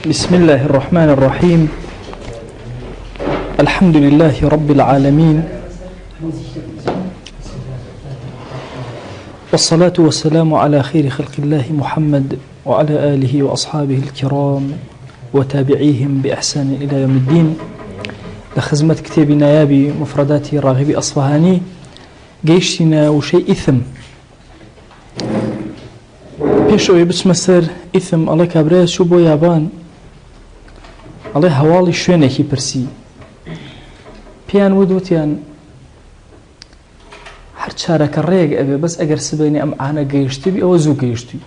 بسم الله الرحمن الرحيم. الحمد لله رب العالمين، والصلاة والسلام على خير خلق الله محمد وعلى آله وأصحابه الكرام وتابعيهم بإحسان إلى يوم الدين. لخزمة كتابنا يابي مفردات راغب أصفهاني جيشنا وشيء إثم بيشوي بسم سر إثم الله كبرى شو بو يابان الله هوالي شوينه كي برسي بيان ودوتيان هر چارەکە ڕێک ئەبێ بەس ئەگەر سبەینی ئەم ئاانە گەیشتی ئەوە زوو گەیشتی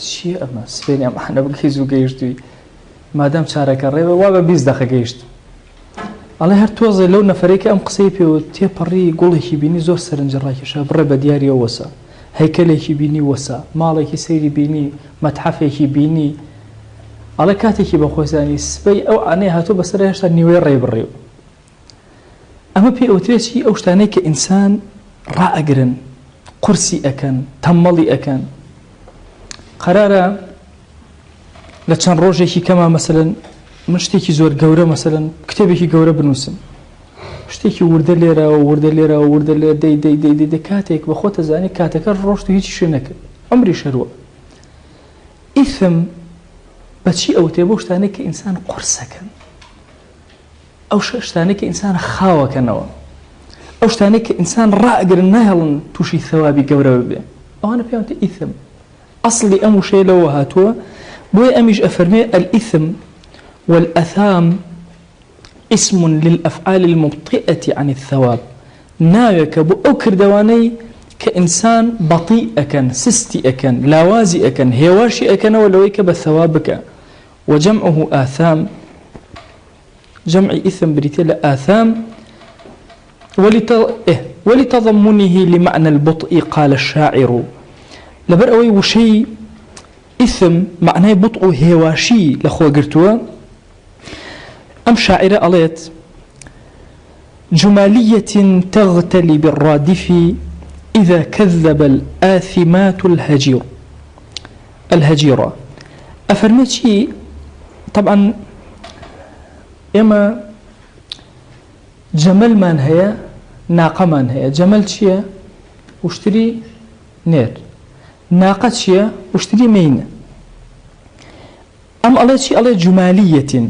چیە ئەمە سبەینی ئەم ئاانە بگەی زوو گەیشتی مادەم چارەکە ڕێوە وا بە 20 دقیقە گەیشت ئەڵێ هەر تۆزێ لەو نەفەرێکی ئەم قسەی پێوە تێپەڕی گوڵێکی بینی زۆر سەرنجڕاکێشە بڕێ بە دیاریەوە وەسە هەیکەلێکی بینی وەسە ماڵێکی سەیری بینی مەتحەفێکی بینی ئەڵێ کاتێکی بە خۆزانی سبەی ئەو ئانەی هاتوو بەسەر هێشتا نیوەی ڕێ بڕێو ئەمە پێ ئەوترێکی ئەو شتانەی کە ئینسان ڕائەگرن قورسی ئەکەن تەممەڵی ئەکەن قەرارە لە چەند ڕۆژێکی کەما مەسەلەن من شتێکی زۆر گەورە مەسەلەن کتێبێکی گەورە بنووسم شتێکی وردە لێرەوە وردە لێرەوە وردە لێ دەی کاتێک بە خۆتە زانی کاتەکە ڕۆشت و هیچی شوێ نەکرد ئەمری شەروە ئیثم بەچی ئەوتێ بۆ شتانەی کە ئینسان قورسەکەن ئەو شتانەی کە ئینسان خاوەکەنەوە ئەو شتانەی کە ئینسان ڕائەگرن ناهێڵن تووشی ثەوابی گەورەوە بێ ئەوانە پێیانوتە ئیثم ئەسڵی ئەم وشەیە لەوە هاتووە بۆیە ئەمیش ئەفەرمێ الإثم والأثام اسم للأفعال المبطئة عن الثواب ناوێکە بۆ ئەو کردەوانەی کە ئینسان بەطیء ئەکەن سستی ئەکەن لاوازی ئەکەن هێواشی ئەکەنەوە لەوەی کە بە ثەواب بکە وجمعه آثام جمع إثم بريتيل آثام ولتضمنه لمعنى البطء قال الشاعر لبر أوي وشي إثم معناه بطء هواشي لخوا قرتوا أم شاعر أليت جمالية تغتلي بالرادف إذا كذب الآثمات الهجيرة أفرمتشي طبعا ئێمە جەمەلمان هەیە ناقەمان هەیە جەمەل چییە؟ وشتری نێر ناقە چییە؟ وشتری مینە ئەم ئەڵێ چی ئەڵێ جومالیەتین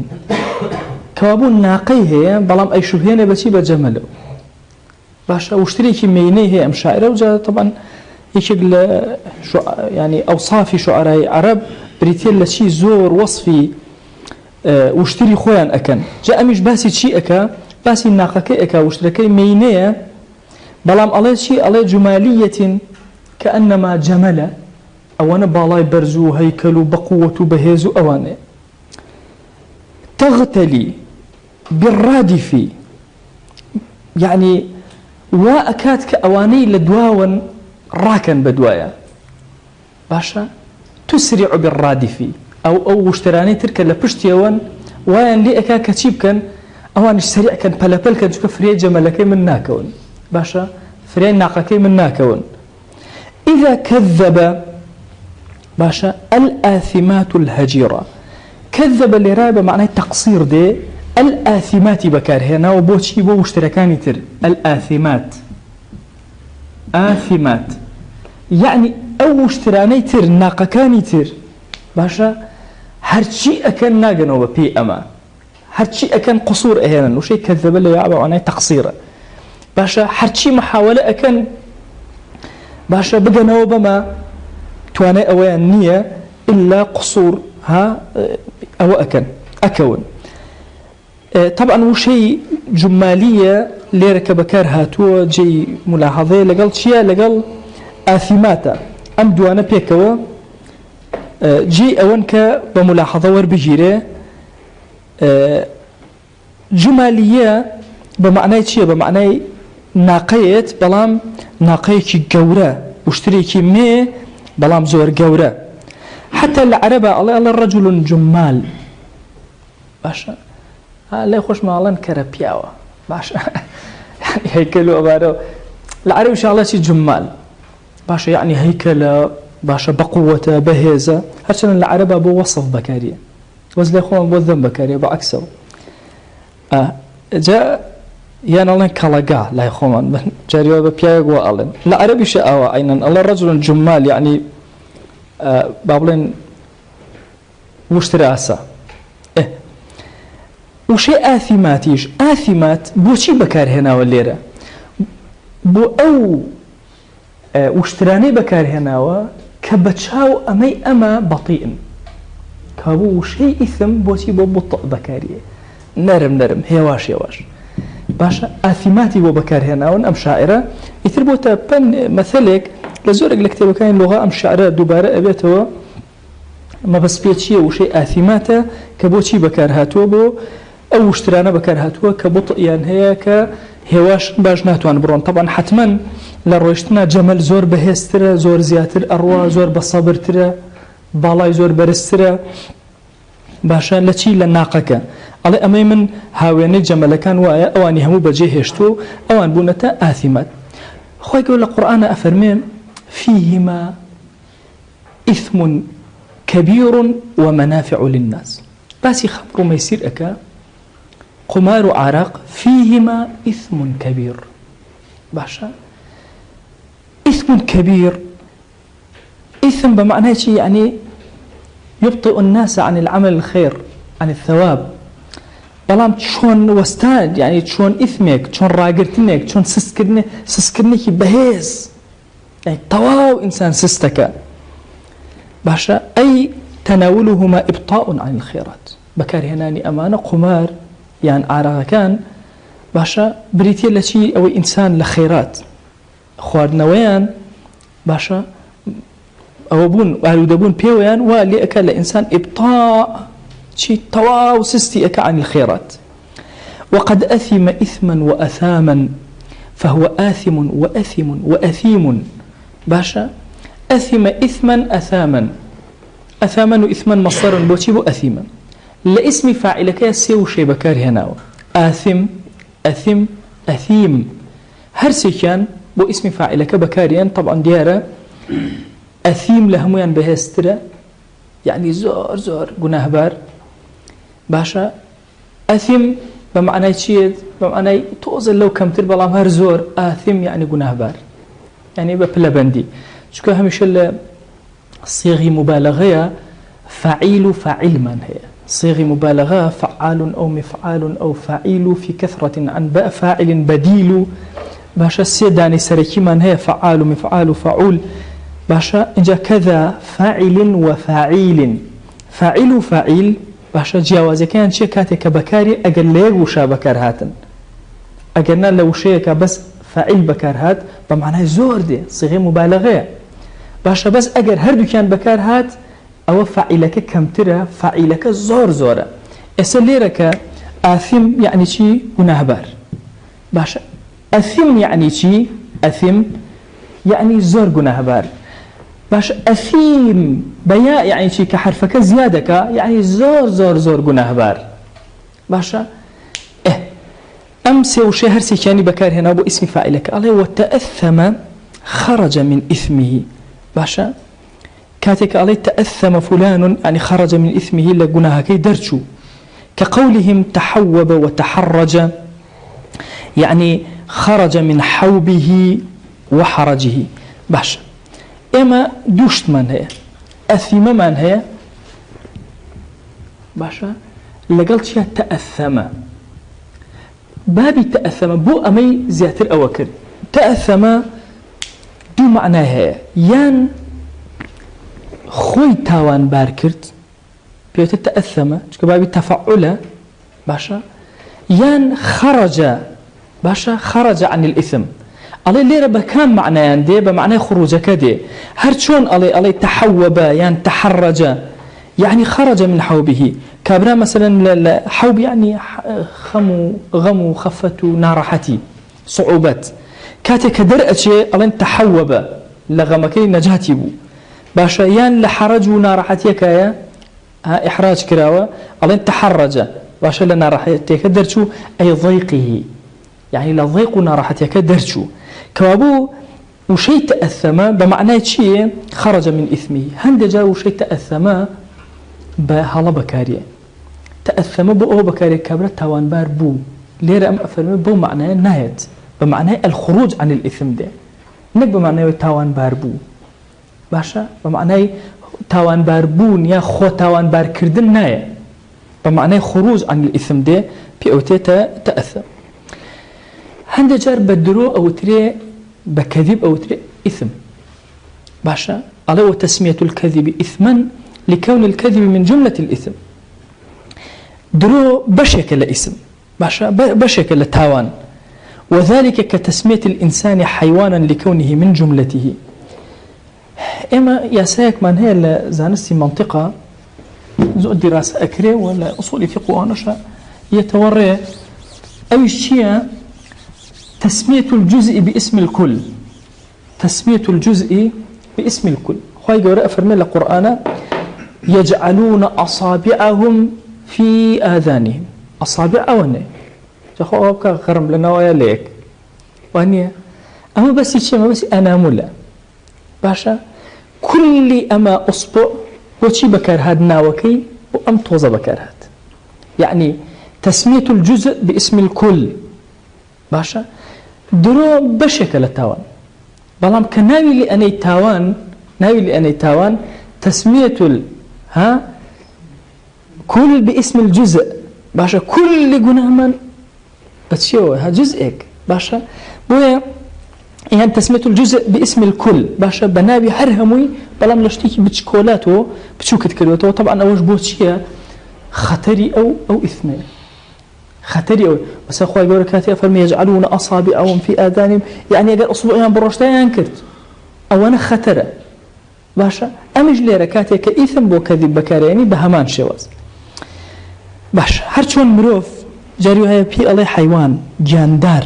کەوابوو ناقەی هەیە بەڵام ئەی شوبهێنێ بەچی بە جەمەلەوە باشە وشترێکی مینەی هەیە ئەم شاعرە وجا طبعا یەکێک لە ینی ئەوسافی شوعەرای عەرەب بریتێ لە چی زۆر وەصفی وشتری خۆیان ئەکەن جا ئەمیش باسی چی ئەکا باسی ناقەکەی ئەکا وشترەکەی مینەیە بەڵام ئەڵێ چی ئەڵێ جومالیەتین کە ئەنەما جەمەلە ئەوانە باڵای بەرز و هەیکەل و بەقووەت و بەهێز و ئەوانێ تەغتەلی بالرادفی یعنی وا ئەکات کە ئەوانەی لە دواون ڕاکەن بە دوایە باشە تسرع بالرادفی ئەو وشترانەی ترکە لە پشتیەوەن وایان لێ ئەکا کە چی بکەن ئەوانش سەریعکەن پەلەپەلکەن چونکە فرێ جەمەلەکەی من ناکەون باشە فرێ ناقەکەی من ناکەون إذا كذب باشە الآثمات الهجيرة كذب لێرا بە معنای تەقصیر دێ الآثماتی بەکارهێناوە بۆچی بۆ وشترەکانی تر الآثمات آثمات یعنی ئەو وشترانەی تر ناقەکانی تر باشە هەرچی ئەکەن ناگەنەوە بە پێی ئەمە هەرچی ئەکەن قسوور ئەهێنن وشەی کەذەبە لە یاوانای تەقصیرە باشە هەرچی مەحاولە ئەکەن باشە بگەنەوە بەمە توانای ئەوەیان نییە ئللا قسوور ها ئەوە ئەکەون طبعا وشەی جومالیە لێرە کە بەکار هاتووە جێی ملاحەظەیە لەگەڵ چییە لەگەڵ ئاثیماتە ئەم دوانە پێکەوە جي أون بملاحظة وربجيرة جمالية بمعنى شيء بمعنى ناقيت بلام ناقيك جورة واشتريك مي بلام زور جورة حتى العرب الله الرجل جمال باشا لا يخش مع الله كربياوة باشا يعني هيكلو أبارو العرب إن شاء الله شيء جمال باشا يعني هيكل باشا بقوة بهيزة هرچند العرب بو وصف بكارية وەز لێ خۆم بۆ دەم بەکارێ بەعەکسەوە جا یان ئەڵێن کەڵەگا لای خۆمان جاریەوە بە پیاوێک وە ئەڵێن لە عەرەبیشە ئاوە ئەینەن ئەڵێ ڕەجولٌ جمال یعنی با بڵێن وشتر ئاسا وشەی ئاثیماتیش ئاثیمات بۆچی بەکارهێناوە لێرە بۆ ئەو وشترانەی بەکارهێناوە کە بە چاو ئەمەی ئەمە بەطیئن کابوو وشەی ئیثم بۆچی بۆ بوتڵ بەکاریە نەرم هێواش باشە ئاثیماتی بۆ بەکارهێناون ئەم شاعرە ئیتر بۆتە مەثەلێک لە زۆرێک لە کتێبەکانی لوغا ئەم شاعرە دووبارە ئەبێتەوە مەبەست پێ چییە وشەی ئاثیماتە کە بۆچی بەکارهاتووە بۆ ئەو وشترانە بەکارهاتووە کە بوتڵیان هەیە کە هێواش باش ناتوان بڕۆن طبعا حتما لە ڕۆیشتنا جەمەل زۆر بەهێزترە زۆر زیاتر ئەڕوا زۆر بەسەبرترە باڵای زۆر بەرزترە باشە لە چی لە ناقەکە ئەڵێ ئەمەی من هاوێنەی جەمەلەکان وایە ئەوانی هەموو بەجێ هێشتووە ئەوان بوونەتە ئاثیمات خۆی گەورە لە قورئانە ئەفەرمێ فيهما إثم كبير ومنافع للناس باسی خەمر و مەیسیر ئەکا قمار و عراق فيهما إثم كبير باشا إثم كبير إثم بمعنى شيء يعني يبطئ الناس عن العمل الخير عن الثواب بەڵام چۆن وەستان يعني چۆن ئیثمێک چۆن ڕاگرتنێک چۆن سستکردنێکی بەهێز يعني تەواو ئینسان سستەکە باشە ئەی تەناولهما إبطاء عن الخيرات بەکارهێنانی ئەمانە قمار یان ئاراغەکان باشە بریتە لە چی ئەوەی ئینسان لە خەیرات خواردنەوەیان باشە ئەوە بوون ئالوودەبوون پێوەیان وا لێ ئەکا لە ئینسان إبطاء شي تواو سستي أكا عن الخيرات وقد أثم إثما وأثاما فهو آثم وأثم وأثيم باشا أثم إثما أثاما وإثما مصدر بوتيب أثيما لاسم فاعلك يسيو شي بكار هنا آثم أثم أثيم هرسي كان بو اسم فاعلك بكاريان طبعا ديارة أثيم لهميان بهسترة يعني زور گناه بار باشا أثم بمعنى شيء بمعنى توزن لو كمتر بلام هر زور آثم يعني گناه بار يعني ببلا بندي شكو هميشه صيغي مبالغة فعيل فاعل من هي صيغي مبالغة فعال أو مفعال أو فاعل في كثرة عن باء فاعل بديل باشا السيداني سركي من هي فعال مفعال فعول باشا إنجا كذا فاعل وفاعيل فاعل وفاعيل باشا جیاوازی كان شيء كاتك بكاري أجر ليه وشا بكار هاتن أجرنا لو شيء كبس فاعل بكار هات بمعنى زور دي صيغة مبالغة باشا بس أجر هردو كان بكار هات أو فاعلك كم ترى فاعلك زورة أسليرك آثم يعني شيء ونهبار باشا أثم يعني شيء أثم يعني زور ونهبار باش أثيم بياء يعني شيء كحرفك زيادك يعني زور گناهبار باشا أمس وشي هرسي كاني بكار هنا أبو اسم فاعلك الله وتأثم خرج من إثمه باشا كاتك عليه تأثم فلان يعني خرج من إثمه لجناهك درجو كقولهم تحوب وتحرج يعني خرج من حوبه وحرجه باشا إما دوشت من هي أثيم من هي باشا لقلت شيء تأثم بابي تأثم بو أمي زياتر أوكر تأثم دو معنى هي يان خوي تاوان باركرت بيوت تأثم بابي تفعل باشا يان خرج باشا خرج عن الإثم علي ليرة بكام معنى يندي بمعنى خروج كده هرشون علي تحوب يعني تحرج يعني خرج من حوبه كابرا مثلا حوب يعني غمو خفت نارحتي صعوبات كاتك درأتي علي تحوب لغمكي نجاتي بو باشا يان لحرج ونارحتي كايا إحراج كراوة علي تحرج باشا لنارحتي كدرشو أي ضيقه يعني لضيق نارحتي كدرشو كوابو وشيء تأثم بمعنى شيء خرج من إثمه هندجا وشيء تأثم بهلا بكارية تأثم بو بكاري كابرة تاوان بار بو ليرة أم أفرمي بو معناه نايت بمعنى الخروج عن الإثم ده نك بمعنى تاوان بار بو باشا بمعنى تاوان بار بون يا خو تاوان بار كردن نايا بمعنى خروج عن الإثم ده بيوتي تأثم هند جار بدرو أو تري بكذب أو تري إثم باشا على وتسمية الكذب إثما لكون الكذب من جملة الإثم درو بشكل اسم باشا بشكل تاوان وذلك كتسمية الإنسان حيوانا لكونه من جملته إما ياساك من هي زانستي منطقة زو الدراسة أكري ولا أصولي فقه ونشأ يتوري أو الشيء تسمية الجزء باسم الكل تسمية الجزء باسم الكل خواهي قوراء فرمي القرآن يجعلون أصابعهم في آذانهم أصابع أواني جاخو أبقى غرم لنا ويا ليك وانيا أما بس الشيء ما بس أنا ملا باشا كل أما أصبع وشي بكار هاد ناوكي وأم توزا بكار هاد يعني تسمية الجزء باسم الكل باشا درو بشكل التاوان بلام كناوي لأني تاوان تسمية كل باسم الجزء باشا كل قناما بتشيو ها جزئك باشا بويا يعني تسمية الجزء باسم الكل باشا بنابي هرهموي بلام لشتيكي بتشكولاته بتشوكت كروته طبعا أوش بوتشيا خطري أو إثمي خطري أو بس أخوة يقول كاتي أفرمي يجعلون أصابعهم في آذانهم يعني أقل أصبعهم بروشتين ينكرت أو أنا خطرة باشا أمج لي ركاتي كإثم بو كذب بكاري يعني بهمان شواز باش هرچون مروف جاريو هيا بي الله حيوان جاندار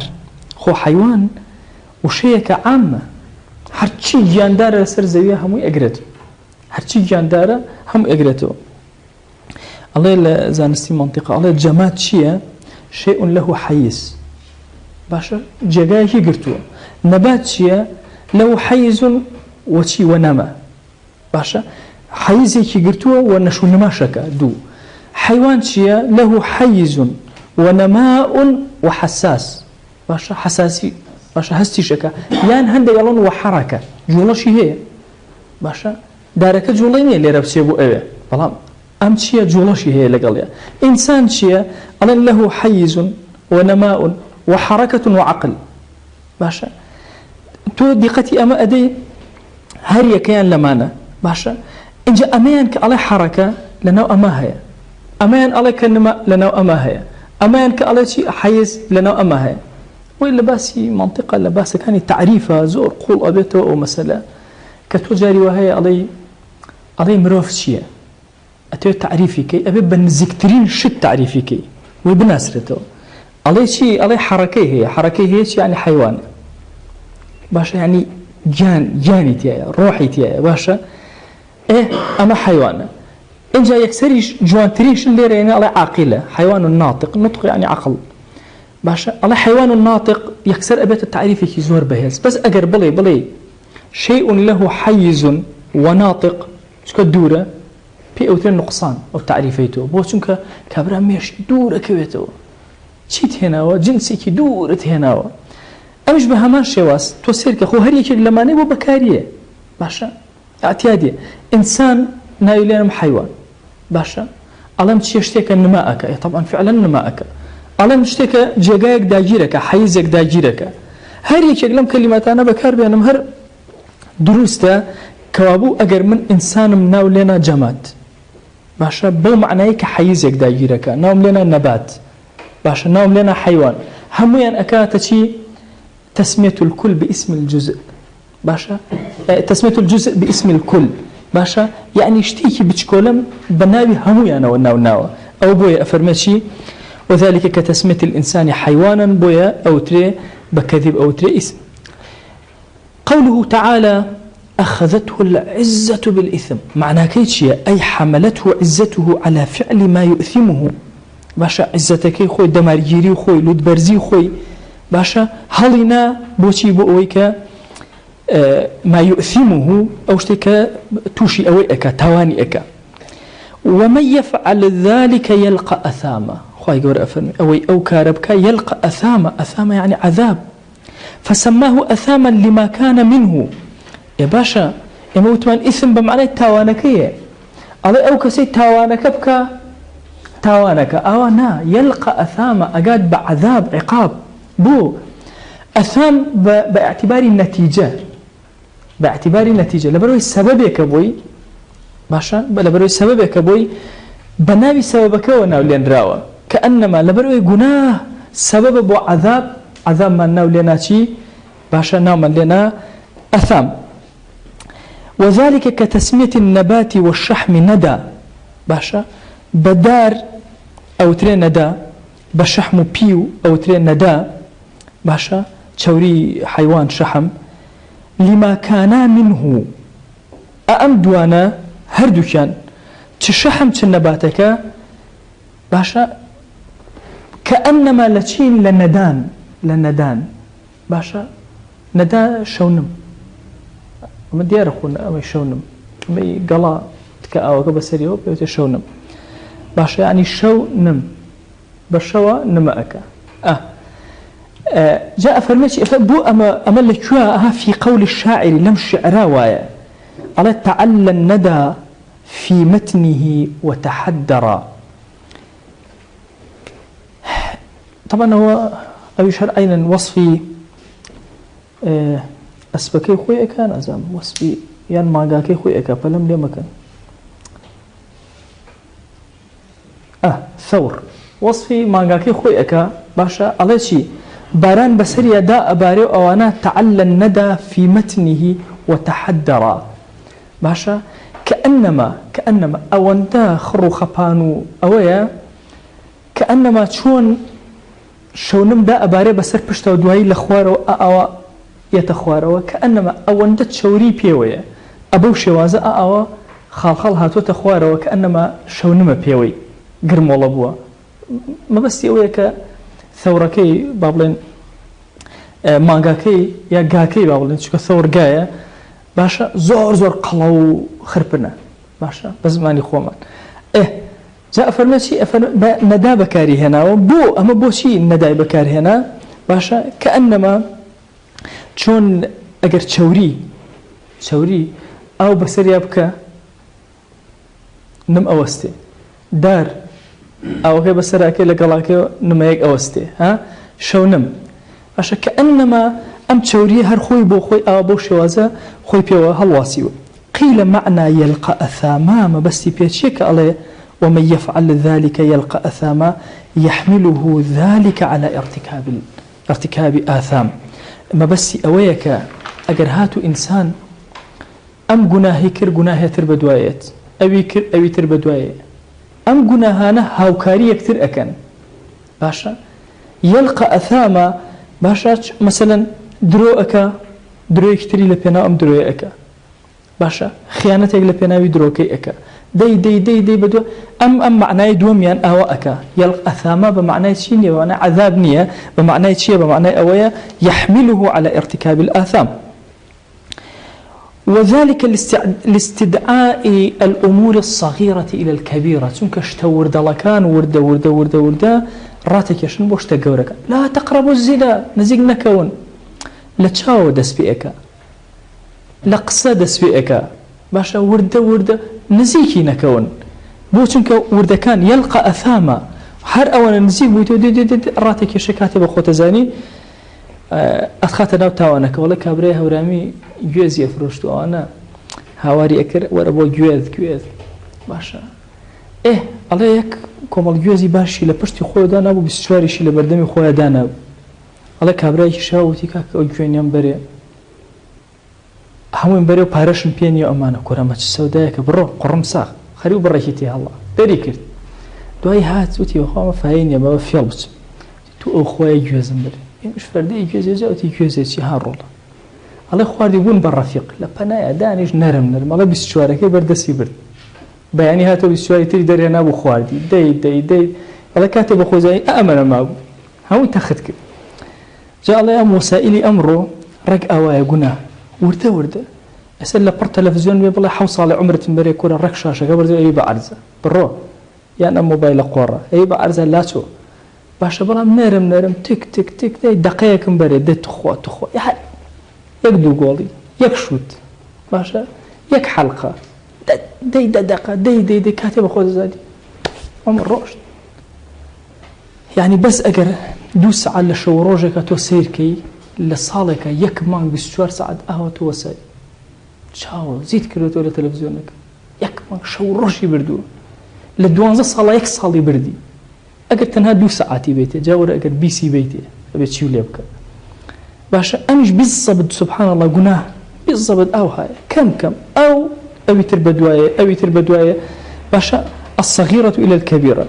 خو حيوان وشيك عامة هرچي جاندار لسر زوية همو اقرتو هرچي جاندار هم اقرتو الله زانستي منطقة الله جماد شيء شيء له حيز باشا جاقاي يقرتو نبات شيء له حيز وشي ونما باشا حيزي يقرتو ونشو نماشك دو حيوان شيء له حيز ونماء وحساس باشا حساسي باشا هستي شكا يان هند يلون وحركة جولشي هي باشا دارك جوليني اللي ربسيبو ايه بلام ام شيء جولشي هي لقليا انسان شيء له حيز ونماء وحركة وعقل باشا تو دقتي اما ادي هريا كيان لمانا باشا انجا امان كالي حركة لنو اما هي أمان على كلمة لنا أما هي أمان كعلى شيء حيز لنا أما هي وإلا باسي منطقة لباس كان تعريفها زور قول أبيته أو مسألة كتوجاري وهي علي مروف شيء أتو تعريفي كي أبي بنزكترين شد تعريفي كي وبناسرته علي شيء علي حركة هي شيء يعني حيوان باشا يعني جاني تيايا روحي تيايا باشا إيه أما حيوان إن جاء يكسريش جوانتريش اللي رأينا على عاقلة حيوان ناطق نطق يعني عقل باشا على حيوان ناطق يكسر أبيت التعريف كي زور بهز بس أجر بلي شيء له حيز وناطق شو كدورة في أوتين نقصان أو تعريفيته بوشنك كبر ميش دورة كويته شيت هنا وجنسي كي دورة هنا أمش بهمان شواس توسير كخو هريك لما نبو بكارية باشا اعتيادية إنسان نايلين حيوان باشا ألم تشتيك نماءك طبعا فعلا نماءك ألم تشتيك جاقاك داجيرك حيزك داجيرك هريك لم كلمات أنا بكار بيانم هر دروستا كوابو أجر من إنسان مناو لنا جماد باشا بو معنايك حيزك داجيرك ناوم لنا نبات باشا ناوم لنا حيوان هميان أكاتشي تسمية الكل باسم الجزء باشا تسمية الجزء باسم الكل باشا يعني اشتيكي بتشكولم بناوي همويا ناو أو بويا أفرمشي وذلك كتسمية الإنسان حيوانا بويا أو تري بكذب أو تري اسم قوله تعالى أخذته العزة بالإثم معنى كيتشي أي حملته عزته على فعل ما يؤثمه باشا عزتك خوي دمارجيري خوي لودبرزي خوي باشا هلنا بوشي بوئيك ما يؤثمه أو شتك توشي أويك توانيك ومن يفعل ذلك يلقى أثاما خواهي قول أفرمي أو كاربك يلقى أثاما يعني عذاب فسماه أثاما لما كان منه يا باشا يموتمان إثم بمعنى التاوانكية على أو كسي تاوانك بك تاوانك أوانا يلقى أثاما أقاد بعذاب عقاب بو أثام باعتبار النتيجة لبروي السبب بوي باشا لبروي السبب بوي بناوي سببك وناولين راوا كأنما لبروي جناه سبب بو عذاب ما ناولينا شي باشا ناوم لنا أثام وذلك كتسمية النبات والشحم ندى باشا بدار أو ترين ندى بشحم بيو أو ترين ندى باشا تشوري حيوان شحم لما كان منه أأمدوانا هردوكان تشحم تنباتك باشا كأنما لتشين لندان باشا ندى شونم ما ديار أخونا أما شونم أما قلا تكاوك بسريو بيوت شونم باشا يعني شونم بشوا نمأك جاء فرميتي بو أما لكوا في قول الشاعر لم شعراوية على تعلى الندى في متنه وتحدر طبعا هو أبي شرع أين وصفي أسبكي خوي كان أزام وصفي يعني ماغاكي خوي أكا فلم لي مكان ثور وصفي ماغاكي خوي أكا باشا على شيء باران بسرية داء باريو أوانا تعلى الندى في متنه وتحدر باشا كأنما أواندا خرو خبانو أويا كأنما تشون شونم داء باري بسر بشتا ودواي لخوارو أوا يتخوارو كأنما أواندا تشوري بيويا أبو شوازا أوا خالخال هاتو تخوارو كأنما شونم بيوي قرم والله بوا ما بس يويا ثوركي بابلين مانغاكي يا غاكي بابلين شكو ثور غايا باشا زور قلو خربنا باشا بزماني خومان جاء فرمشي ندى بكاري هنا وبو اما بو شي ندى بكاري هنا باشا كانما شون اگر تشوري او بسر يبكى نم اوستي دار او كي بسراكي لقلاكي نميك اوستي شونم باشا كانما ام تشوري هر خوي بو خوي او بو شوازه خوي بيوا هالواسيو قيل معنى يلقى اثاما ما بس بيتشيك عليه ومن يفعل ذلك يلقى اثاما يحمله ذلك على ارتكاب آثام ما بس اويك اگر هاتو انسان ام گناهي كر گناهي تربدوايت اوي تربدوايت ام گناهانه هاوكاري يكتر اكن باشا يلقى اثاما باشا مثلا درو يكتري لبنا ام درو اكا باشا خيانتك لبناوي دروكي اكا دي بدو ام معناه دوميان اوا اكا يلقى اثاما بمعنى شيء بمعنى عذاب نيه بمعنى شيء بمعنى اويا يحمله على ارتكاب الاثام وذلك لاستدعاء الامور الصغيره الى الكبيره تنكشت ورد لكان ورده راتك يشن بوشتا قورك لا تقربوا الزنا نزيق نكون لا تشاو دس بيئك لا قصة دس بيئك باشا ورده نزيكي نكون بوشنك ورده كان يلقى أثاما هر أولا نزيق بويتو دي راتك يشكاتي بخوت زاني أدخات ناو تاوانك ولا كابريه ورامي جوز يفروشتو أنا هواري أكر وربو جوز باشا الله يك كمال جوزي باشي لبشتي خويا دانا ابو بسواري شي لبردمي خويا دانا الله كابراي شاوتي كاك او جوينيام بري همون بري بارشن بيني امانه كرامه السوداء برو قرم ساق خريو بريتي الله دري كرت دوي هات وتي وخا ما فاين يا ما فيلبس تو اخويا جوزم بري مش فردي جوزي جوتي جوزي شي هارول الله خواري يقول بالرفيق لا بنا دانيش نرم الله بسواري كي بردسي برد بياني هاتو بسواري تري دري انا ابو خواردي دي الله كاتب اخو زي امن ما ابو هاو تاخذك جاء الله يا مسائلي امره رق اوايا قناه ورده اسال لبر تلفزيون بيبلا حوصله عمره مري كوره رك شاشه قبل زي اي بعرزه بڕۆ یان ئەم مۆبایلە قۆڕە ئەی بە عەرزە لاچۆ باشە بەڵام نەرم تک تک تک دەی دەقەیەکم بەرێ دێت تخوا یەک دوو گۆڵی یەک شوت باشە یەک حەڵقە دەی دەدەقە دەی کاتێ بە خۆ دەزادی ئەم ڕۆشت یعنی بەس ئەگەر 2 سەعات لە شەو ڕۆژێکە تۆ سیرکەی لە ساڵێکە 1 مانگ 24 سەعات ئاوا تۆ وەسای چاوە زیت کردوێتەوە لە تەلەڤیزیۆنەکە 1 مانگ شەو ڕۆژی بردووە لە 12 ساڵە 1 ساڵی بردی ئەگەر تەنها 2 سەعاتی بێتێ جاوەرە ئەگەر 20 بیتێ ئەبێت چی لێ بکە باشە ئەمیش 20 سەبت سبحان الله گوناه 20 سەبت ئەو هایە کەم ئەوی تر بەدوایە باشە الصغيرة إلى الكبيرة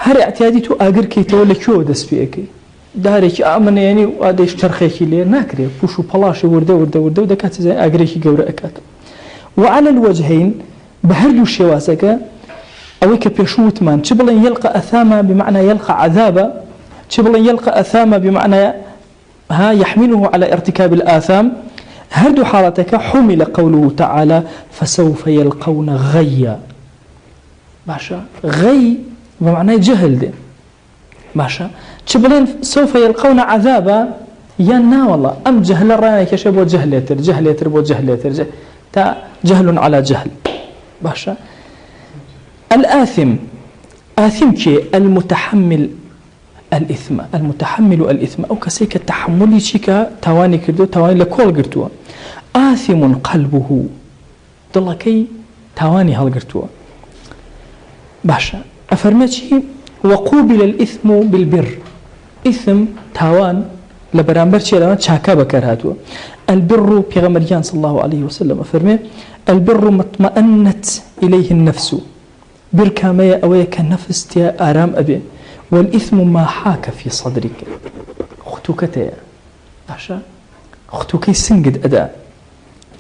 هەر اعتیادی تو ئاگرکەیتەوە لەکوێوە دەست پێەکەی دارێکی ئامنەیەنی و ئادەیش چرخێکی لێ ناکرێت پوش و پەڵاشی وردە و دەکات ئاگرێکی گەورە ئەکات وعلى الوجهين بە هەردوو شێوازەکە ئەوەی کە پێشوتمان چ بڵێن يلقى أثاما بمعنى يلقى عذابا چ بڵێن يلقى أثاما بمعنى يحمله على ارتكاب الآثام هەردوو حاڵەتەکە حمل قوله تعالى فسوف يلقون غيا باشا غي بمعنى جهل ده باشا چ بڵێن سوف يلقون عذابا يا نا والله أم جهل الرأي كشي بو جهلتر بو جهلتر تا جهل على جهل باشا الآثم كي المتحمل الإثم أو كسيك التحملي شيكا تواني كردو تواني لكول قرتوا آثم قلبه دلله كي تواني هل قرتوا باشا أفرمتشي وقوبل الإثم بالبر إثم تاوان لبرامبر شيء لما تشاكا بكرهاتوا البر بيغمريان صلى الله عليه وسلم أفرمي البر مطمئنت إليه النفس بر كامية أويك نفس تيا آرام أبي والإثم ما حاك في صدرك خطوكتي باشا خطوكي سنجد أداء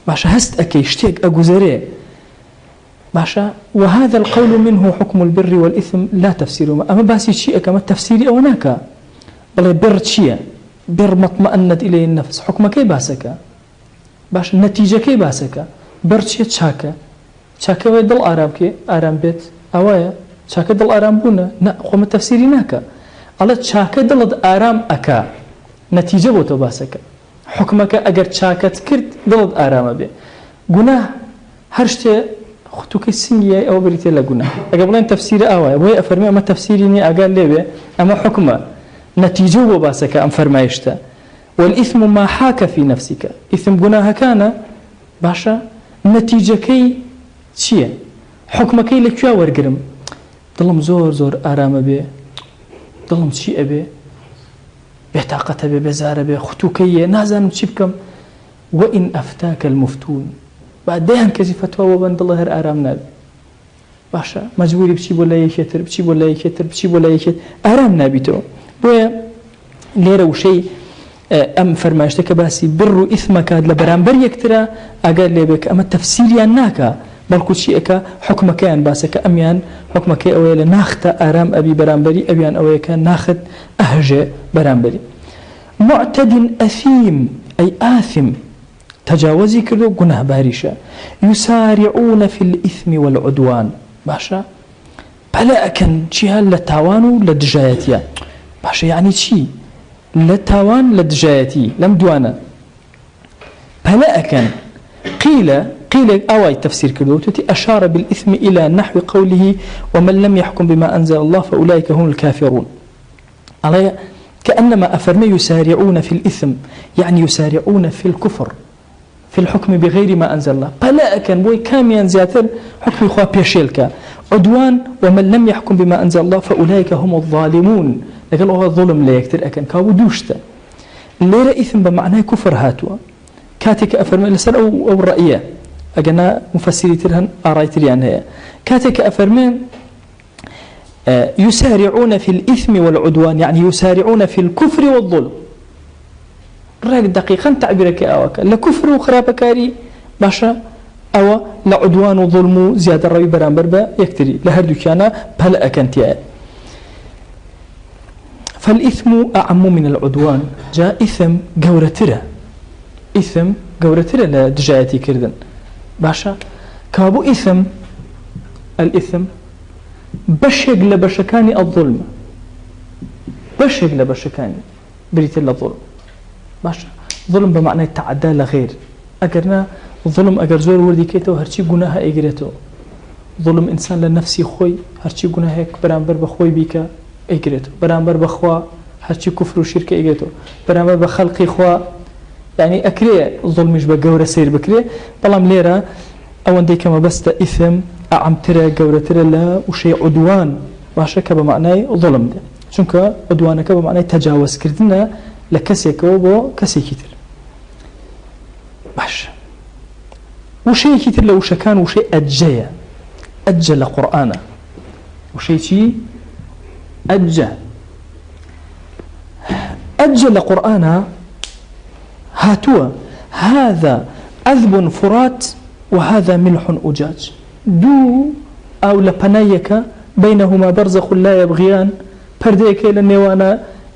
باشا هست أكي اشتيك أقوزري باشا وهذا القول منه حكم البر والإثم لا تفسير أما باسي شيء كما التفسير أو ناكا بل بر شيء بر مطمئنت إليه النفس حكم كي باسك باش النتيجة كي باسك بر شيء تشاكا ويدل آرام بيت أوايا تشاكا دل آرام بونا قوم التفسير ناكا الله تشاكا دل آرام أكا نتيجة بوتو باسك حكمك أجر تشاكا تكرت دل آرام بي قناه هرشتي خطوكي سنجي أو بريتي لقنا أقبلين تفسير أوايا وهي أفرمي أما تفسيريني أقال ليه أما حكمه نتيجة باسك أم فرمايشتا والإثم ما حاك في نفسك إثم قناها كان باشا نتيجة كي شيء حكم كي لكوا ورقرم ضلم زور آرام بي ضلم شيء بي بطاقة بي بزار بي خطوكي نازم تشبكم وإن أفتاك المفتون بعدين كذي فتوى وبند الله آرام نابي باشا مجبوري بشي ولا يكتر آرام نابي تو بويا ليرة وشي أم فرماشتك باسي بر إثمك لبرامبر يكترا أقال لي بك أما التفسير يناكا بلكو شيئك حكمك أن باسك أميان حكمك أويلا ناخت آرام أبي برامبري أبيان أويك ناخت أهجي برامبري معتد أثيم أي آثم تجاوزي كردو قناه بارشا يسارعون في الإثم والعدوان باشا بلا أكن شيها لتاوانو لدجايتيا باشا يعني شي لتاوان لدجايتي لم دوانا بلا أكن قيل أواي تفسير كردوتي أشار بالإثم إلى نحو قوله ومن لم يحكم بما أنزل الله فأولئك هم الكافرون على كأنما أفرمي يسارعون في الإثم يعني يسارعون في الكفر في الحكم بغير ما أنزل الله بلا أكن بوي كاميان زياتر حكم إخوة بيشيلك عدوان ومن لم يحكم بما أنزل الله فأولئك هم الظالمون لكن هو الظلم لا يكتر أكن كاو دوشتا ليرة إثم بمعنى كفر هاتوا كاتك أفرمي لسر أو الرأية أجنا مفسري ترهن آراي تريان هي كاتك أفرمي يسارعون في الإثم والعدوان يعني يسارعون في الكفر والظلم راك دقيقا تعبيرك أوك لكفر وخرابكاري باشا أو لعدوان وظلم زيادة الرأي برامبربا يكتري لهردو كان بلا أكنتيا فالإثم أعم من العدوان جاء إثم قورترة لدجايتي كردن باشا كابو إثم الإثم بەشێک لە بەشەکانی الظلم بەشێک لە بەشەکانی بریتە لە ظلم باشە ظلم بە معنای تعدى لە غێر ئەگەرنا ظلم ئەگەر زۆر وردیکەیتەوە هەرچی گوناها ئەیگرێتەوە ظلم ئینسان لە نەفسی خۆی هەرچی گوناهێک بەرامبەر بە خۆی بیکە ئەیگرێتەوە بەرامبەر بەخوا هەرچی کوفر و شیرکە ئەیگرێتەوە بەرامبەر بە خەڵقی خوا يعني ئەکرێ ظلمیش بە گەورە سیر بکرێ بەڵام لێرە ئەوەندەی کە مەبەستە ئیثم ئەعەمترە گەورەترە لە وشەی عودوان باشە کە بە معنای ظلم دێ چونکە عودوانەکە بە معنای تەجاوزکردنە لە کەسێکەوە بۆ کەسێکی تر باشە وشەیەکی تر لە وشەکان وشەی ئەجەیە ئەجە لە قورئانە وشەی چی ئەجە ئەجە لە قورئانە هاتووە هذا عذب فرات وهذا ملح أجاج دو أو لبنايك بينهما برزخ لا يبغيان پردەیەک لە نێوانە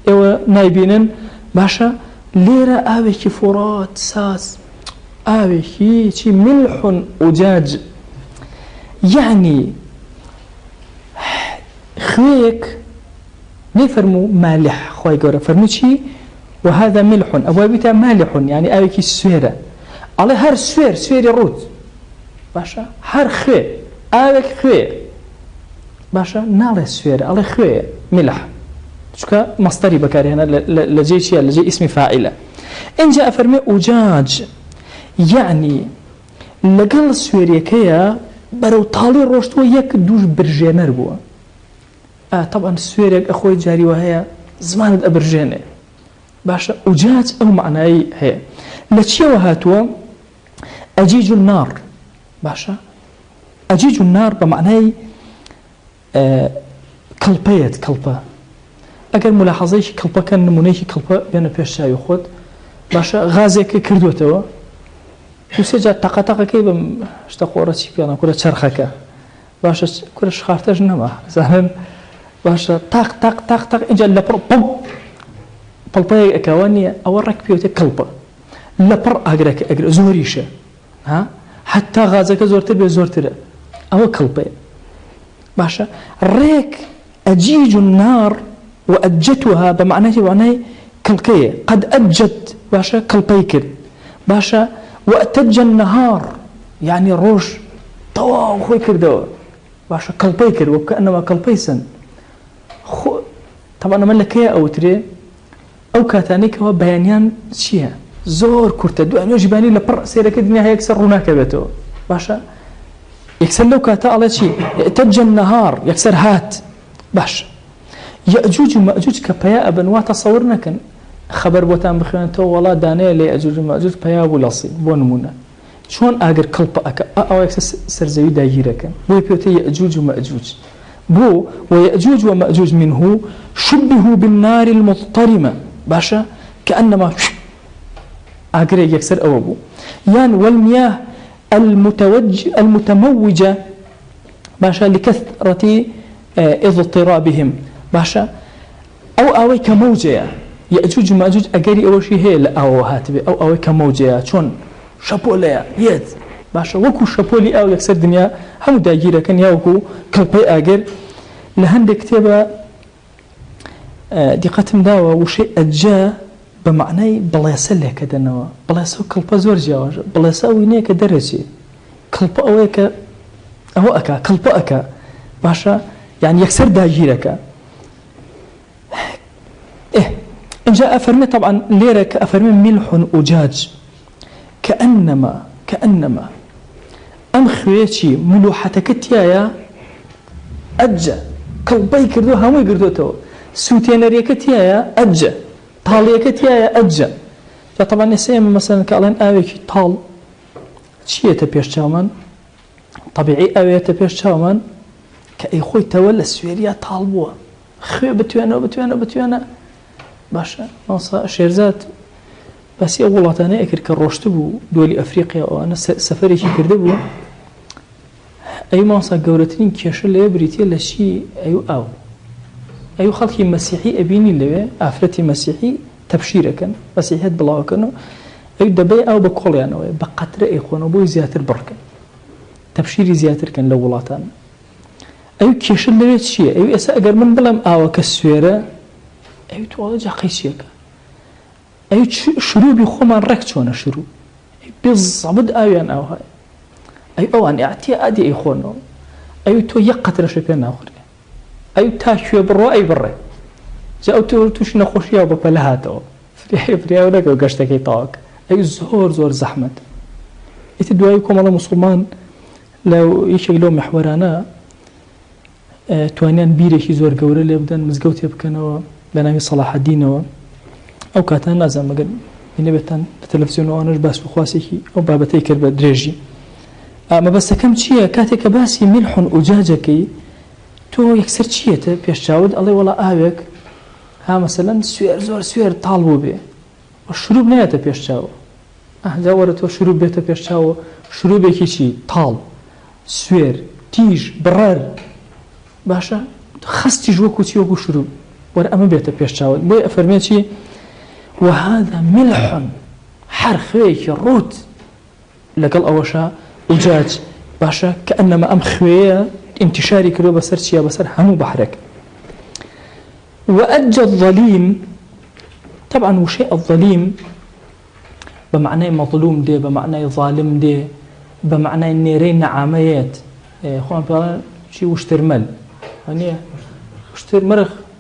ئێوە نایبینن باشە لێرە ئاوێکی فرات ساز ئاوێکی چی ملح أجاج يعني خوێک نفرمو مالح خوای گەورە فەرموو چی وهذا ملح أبوي بيتا مالح يعني أوكي سويرة على هر سوير روت باشا هر خوي أوك خوي باشا نالي سويرة على خوي ملح شكا مصدري بكاري هنا لجي شيء لجي اسم فاعلة إن جاء فرمي أجاج يعني لقل سويريا كيا برو طالي روشتو يك دوش برجينر بوا طبعا سويريا أخوي جاري وهي زمان أبرجينه باشا أجاج أو معناي هي لتشي وهاتوا أجيج النار باشا أجيج النار بمعناي كلبيت كلبة أجر ملاحظيش كلبة كان نمونيش كلبة بين بيشاي خود باشا غازك كردوتوا وسجى طاقة كي بم اشتقورة شي بيانا كره شرخك باشا كره شخارتج نما زين باشا طاق إنجا لبر بوم بلطيق أكوانية أورك بيوتي كلبة لبر أجر زوريشة ها حتى غازك زورتر بزورتر أو كلبة باشا ريك أجيج النار وأجتها بمعنى كلكية قد أجت باشا كلبيكر باشا وأتج النهار يعني روش طواو خوي كردو باشا كلبيكر وكأنما كلبيسن طبعا من لك أو تري أو كاتانيك هو بيانيان شيء زور كرت دو أنا جباني لبر سيرك الدنيا هيكسر هناك بيته باشا يكسر لو كاتا على شيء يأتج النهار يكسر هات باشا يأجوج ومأجوج كبياء بنوا تصورنا كان خبر بوتان بخيانته والله دانية لي يأجوج ومأجوج بياء بولاسي بونمونا شلون أجر كلب أو يكسر سرزوي دايرة كان بو بيوتي يأجوج ومأجوج بو ويأجوج ومأجوج منه شبهوا بالنار المضطرمة باشا كأنما أجري يكسر أوبو يعني والمياه المتموجة باشا لكثرة اضطرابهم باشا أو كموجة يأجوج ومأجوج أجري أول شيء هي أو هاتبي أو كموجة شون شابوليا يد باشا وكو شابولي أو يكسر دنيا هم دايرة كان ياوكو كلبي أجر لهندك كتابة دقتم داوا وشيء أجا بمعنى بلايسة لك دنوا بلايسة كلبا زور جاوج بلايسة وينيك درجة كلبا أويك أو أكا كلبا أكا باشا يعني يكسر دايرك إن جاء أفرمي طبعا ليرك أفرمي ملح أجاج كأنما أم خويتي ملوحتك تيايا أجا كلبي كردو هموي كردو تو سوتينريك تيايا أجا طاليك تيايا أجا طبعا نسيم مثلا كالين آويكي طال چیه تپیش چاومن طبيعي أوي تپیش چاومن كأي خوي تولى السويريا طال بوا خوي بتوانا باشا نصا شيرزات بس أول تاني أكر كروشتبو دولي أفريقيا وأنا سفري شي كردبو أي مانسا جورتين كيش اللي بريتيا لشي أيو خلقي مسيحي أبيني اللي أفرتي مسيحي تبشيرة كان مسيحيات بالله كانوا أيو دبي أو بقول يعني بقطر إخوان أبوي زياتر بركة تبشيري زياتر كان لولاتان ئەو کێشە لەوێ چییە؟ ئەو ئێستا ئەگەر من بڵێم ئاوەکە سوێرە، ئەو تۆڵە جاقی چیەکە؟ ئەو شروعی خۆمان ڕێک چۆنە شروع؟ بێزەبت ئاویان ئاوهایە، ئەوان ئاعتی ئادی ئەی خۆنەوە، ئەو تۆ یەک قەترەشە پێ ناخورێ، ئەو تا کوێ بڕۆ ئەی بڕێ، جا ئەو تۆ تووشی نەخۆشییاوە بە پەلە هاتەوە، فریاو نەکەوە گەشتەکەی تاواکە، ئەو زۆر زەحمەت. ئیتر دوای کۆمەڵە موسڵمان لە یەکێک لەو محوەرانە توانیان بیرێکی زۆر گەورە لێ بدەن، مزگەوت بکەنەوە بە ناوی سەلاحەدینەوە. ئەو کاتان نازانم مەگەر بینێبێتان لە تەلەڤیزیۆنەوەش باس بخواسێکی ئەو بابەتەی کرد بە درێژی. مەبەستەکەم چییە؟ کاتێک کە باسی میلح و ئوجاجەکەی تۆ یەکسەر چیەتە پێشچاوت ئەڵێ وەڵا ئاوێک ها مەسەلەن سوێر زۆر سوێر تاڵ بوو بێ، شروع نایەتە پێشچاوە، جا وەرە تۆ شروع بێتە پێشچاوە، شروعێکی چی؟ تاڵ، سوێر، تیژ، بڕەر، باشە خستیش وەکو چی وەکو شروع، وەرە ئەمە بێتە پێشچاوت. بۆی ئەفەرمێ چی؟ وهذا ملح، هەر خوێیەکی ڕوت لەگەڵ ئەوەشە ئوجاج، باشە کە ئەنەمە ئەم خوێیە انتشاری کردو بەسەر چیە؟ بەسەر هەموو بەحرێک. وأج الظليم، طبعا وشيء الظليم بمعنى مظلوم دي، بمعنى ظالم دي، بمعنى نيرين نعاميات. خوان بيقول شي وشتر مل، يعني وشتر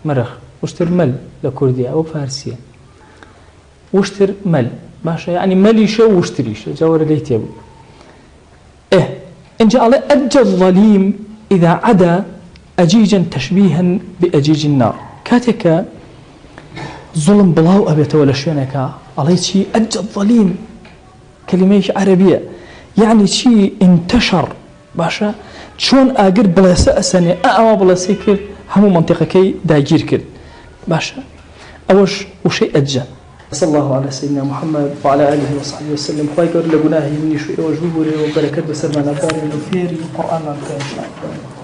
مرخ وشتر مل لكردية أو فارسية، وشتر مل باشا يعني مليشة وشتريشة جاور ليتيبو. إن جاء الله أج الظليم إذا عدا أجيجا تشبيها بأجيج النار، كاتك ظلم بلاو أبيت ولا شينك عليه شيء أج الظليم، كلمة عربية يعني شيء انتشر، باشا شون أجر بلاسة سنة أما بلاسة كر هم منطقة كي دايجير كر، باشا أوش وشيء أجا. صلى الله على سيدنا محمد وعلى آله وصحبه وسلم. خايك أقول لجناه يمني شوي وجوبه وبركات بسر ما نباري وفيري القرآن إن شاء الله.